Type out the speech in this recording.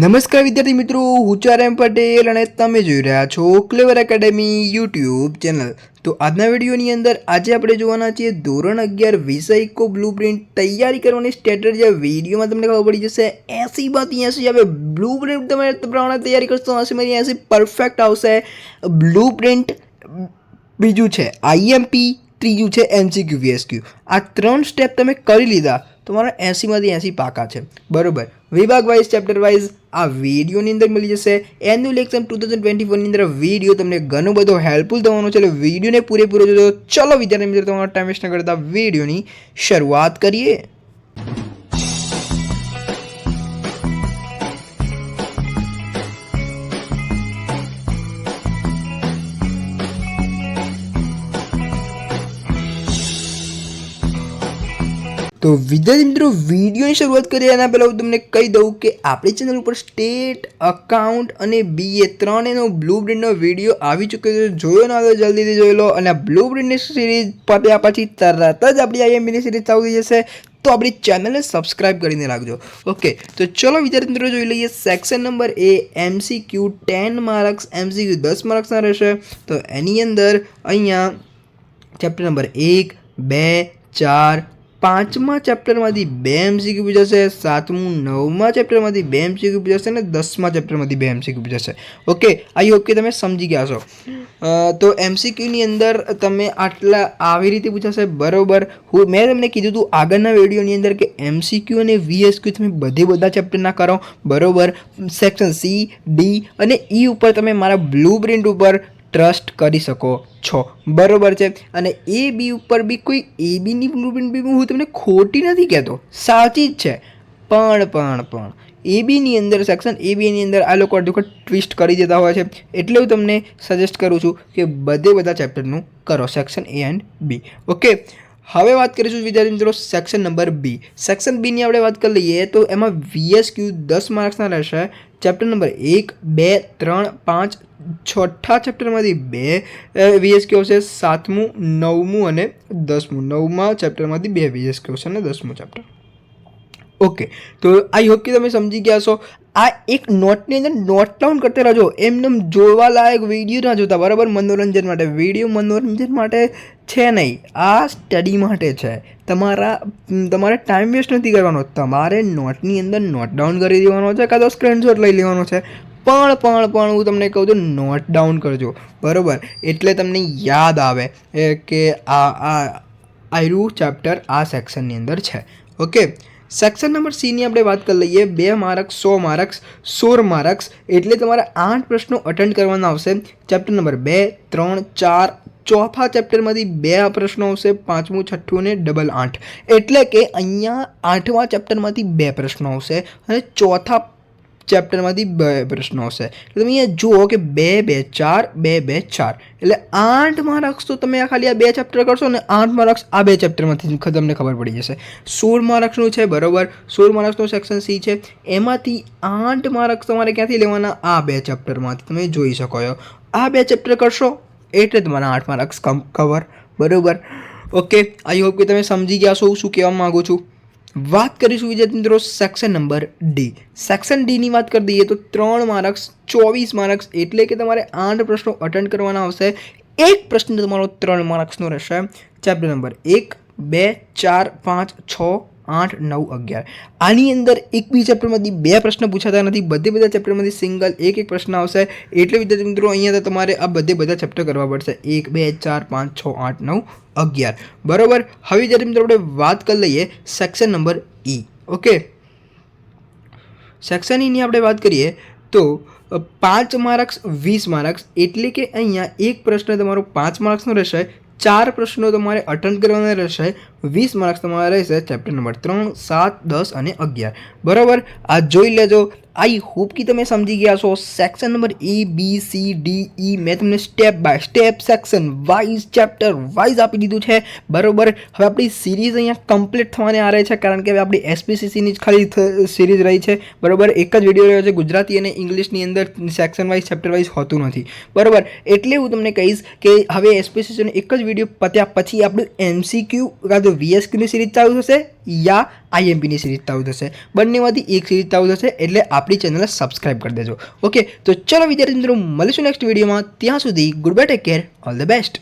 નમસ્કાર વિદ્યાર્થી મિત્રો, હું છું RM પટેલ અને તમે જોઈ રહ્યા છો ક્લેવર એકેડમી યુટ્યુબ ચેનલ। તો આજના વિડીયોની અંદર આજે આપણે જોવાના છીએ ધોરણ 11 વિષય ઇકો બ્લુપ્રિન્ટ તૈયારી કરવાની સ્ટ્રેટેજી। વિડીયોમાં તમને ખબર પડી જશે 80 માંથી 80 આવે બ્લુપ્રિન્ટ તમે પ્રમાણે તૈયારી કરશો 80 માંથી 80 પરફેક્ટ આવશે બ્લુપ્રિન્ટ। બીજું છે IMP, ત્રીજું છે MCQ VSQ। આ ત્રણ સ્ટેપ તમે કરી લીધા તમારા 80 માંથી 80 પાકા છે બરોબર। વિભાગ વાઇઝ ચેપ્ટર વાઇઝ આ વિડીયોની અંદર મળી જશે। એન્યુઅલ એક્ઝામ 2024 ની અંદર વિડીયો તમને ઘણો બધો હેલ્પફુલ થવાનો છે, એટલે વિડીયોને પૂરેપૂરો જોજો। ચલો વિદ્યાર્થી મિત્રો, તમારો ટાઈમ વેસ્ટ ન કરતા વિડીયોની શરૂઆત કરીએ। તો વિદ્યાર્થી મિત્રો, વિડીયોની શરૂઆત કરીએ એના પહેલાં હું તમને કહી દઉં કે આપણી ચેનલ ઉપર સ્ટેટ, અકાઉન્ટ અને BA ત્રણેયનો બ્લુપ્રિન્ટનો વિડીયો આવી ચૂક્યો છે। જોયો ના તો જલ્દીથી જોઈ લો, અને આ બ્લુપ્રિન્ટની સિરીઝ પત્યા પછી તરત જ આપણી IMPની સિરીઝ ચાલુ થઈ જશે, તો આપણી ચેનલને સબસ્ક્રાઇબ કરીને રાખજો। ઓકે, તો ચલો વિદ્યાર્થી મિત્રો જોઈ લઈએ। Section number A MCQ 10 marks, MCQ 10 માર્ક્સના રહેશે। તો એની અંદર અહીંયા ચેપ્ટર નંબર 1, 2, 4, 5મા ચેપ્ટરમાંથી 2 MCQ પૂછાશે, 7મું 9મા ચેપ્ટરમાંથી 2 MCQ પૂછાશે અને 10મા ચેપ્ટરમાંથી 2 MCQ પૂછાશે। ઓકે, આઈ હોપ કે તમે સમજી ગયા છો। તો MCQની અંદર તમે આટલા આવી રીતે પૂછાશે બરોબર। મેં તમને કીધું હતું આગળના વિડીયોની અંદર કે MCQ અને VSQ તમે બધા ચેપ્ટરના કરો બરોબર। સેક્શન C, D અને E ઉપર તમે મારા બ્લુપ્રિન્ટ ઉપર ટ્રસ્ટ કરી શકો છો બરોબર છે। અને AB ઉપર બી કોઈ ABની બ્લુપ્રિન્ટ બી હું તમને ખોટી નથી કહેતો, સાચી જ છે, પણ ABની અંદર સેક્શન ABની અંદર આ લોકો અડધું ટ્વિસ્ટ કરી દેતા હોય છે, એટલે હું તમને સજેસ્ટ કરું છું કે બધા ચેપ્ટરનું કરો section A and B। Okay, હવે વાત કરીશું વિદ્યાર્થી મિત્રો section number B। Section B ની આપણે વાત કરી લઈએ તો એમાં VSQ 10 માર્ક્સના રહેશે। ચેપ્ટર નંબર 1, 2, 3, 5, છઠ્ઠા ચેપ્ટરમાંથી 2 VSQ આવશે, 7મું, 9મું અને 10મું। 9મા ચેપ્ટરમાંથી 2 VSQ આવશે અને 10મું ચેપ્ટર। ઓકે, તો આઈ હોપ કે તમે સમજી ગયા છો। આ એક નોટની અંદર નોટ ડાઉન કરતા રહેજો, એમને જોવા લાયક વિડીયો ના જોતા બરાબર। મનોરંજન માટે વિડીયો મનોરંજન માટે છે નહીં, આ સ્ટડી માટે છે। તમારે ટાઈમ વેસ્ટ નથી કરવાનો, તમારે નોટની અંદર નોટ ડાઉન કરી દેવાનો છે, કાં તો સ્ક્રીનશોટ લઈ લેવાનો છે। પણ હું તમને કહું તો નોટ ડાઉન કરજો બરાબર, એટલે તમને યાદ આવે કે આયરું ચેપ્ટર આ સેક્શનની અંદર છે। ઓકે, સેક્શન નંબર C ની આપણે વાત કરી લઈએ। 2 માર્ક્સ 100 માર્ક્સ 16 માર્ક્સ, એટલે તમારે 8 પ્રશ્નો અટેન્ડ કરવાના આવશે। ચેપ્ટર નંબર 2, 3, 4, ચોથા ચેપ્ટરમાંથી 2 પ્રશ્નો આવશે, 5મું, 6ઠું અને ડબલ 8, એટલે કે અહીંયા 8મા ચેપ્ટરમાંથી 2 પ્રશ્નો આવશે અને ચોથા ચેપ્ટરમાંથી 2 પ્રશ્નો આવશે। એટલે તમે અહીંયા જુઓ કે 2, 2, 4, 2, 2, 4, એટલે 8 માર્ક્સ તો તમે ખાલી આ 2 ચેપ્ટર કરશો ને 8 માર્ક્સ આ 2 ચેપ્ટરમાંથી તમને ખબર પડી જશે। 16 માર્ક્સનું છે બરાબર, 16 માર્ક્સનું સેક્શન C છે, એમાંથી 8 માર્ક્સ તમારે ક્યાંથી લેવાના? આ 2 ચેપ્ટરમાંથી તમે જોઈ શકો છો। આ 2 ચેપ્ટર કરશો એટલે તમારા 8 માર્ક્સ કવર બરાબર। ઓકે, આઈ હોપ કે તમે સમજી ગયા છો શું કહેવા માગું છું। વાત કરીશું વિદ્યાર્થી મિત્રો section number D। Section D ની વાત કરી દઈએ તો 3 માર્ક્સ 24 માર્ક્સ, એટલે કે તમારે 8 પ્રશ્નો અટેન્ડ કરવાના આવશે। એક પ્રશ્ન તમારો 3 માર્ક્સનો રહેશે। ચેપ્ટર નંબર 1, 2, 4, 5, 6, 8, 9, 11, આની અંદર એક બી ચેપ્ટરમાંથી 2 પ્રશ્ન પૂછાતા નથી, બધા ચેપ્ટરમાંથી સિંગલ એક પ્રશ્ન આવશે। એટલે વિદ્યાર્થી મિત્રો અહીંયા તો તમારે આ બધા ચેપ્ટર કરવા પડશે, 1, 2, 4, 5, 6, 8, 9, 11 બરાબર। હવે વિદ્યાર્થી મિત્રો આપણે વાત કરી લઈએ section number E। Okay, section E ની આપણે વાત કરીએ તો 5 માર્ક્સ 20 માર્ક્સ, એટલે કે અહીંયા એક પ્રશ્ન તમારો 5 માર્ક્સનો રહેશે, 4 પ્રશ્નો તમારે અટેન્ડ કરવાના રહેશે, 20 માર્ક્સ તમારે રહેશે ચેપ્ટર નંબર 3, 7, 10 અને 11 બરાબર। આ જોઈ લેજો। આઈ હોપ કે તમે સમજી ગયા છો। Section number A, B, C, D, E મેં તમને step by step section wise chapter wise આપી દીધું છે બરાબર। હવે આપણી સિરીઝ અહીંયા કમ્પ્લીટ થવાને આ રહી છે, કારણ કે હવે આપણી SPCCની જ ખાલી સિરીઝ રહી છે બરાબર। એક જ વિડીયો રહ્યો છે, ગુજરાતી અને ઇંગ્લિશની અંદર સેક્શન વાઇઝ ચેપ્ટર વાઇઝ હોતું નથી બરાબર। એટલે હું તમને કહીશ કે હવે SPCCનો એક જ વિડીયો પત્યા પછી આપણું MCQ કાં તો VSQની સિરીઝ ચાલુ થશે, યા આઈએમપીની સિરીઝ ચાલુ થશે. બંનેમાંથી એક સિરીઝ ચાલુ થશે એટલે આપણી ચેનલને સબસ્ક્રાઈબ કરી દેજો. ઓકે, તો ચલો વિદ્યાર્થી મિત્રો મળીશું નેક્સ્ટ વિડીયોમાં. ત્યાં સુધી good bye, take care, all the best.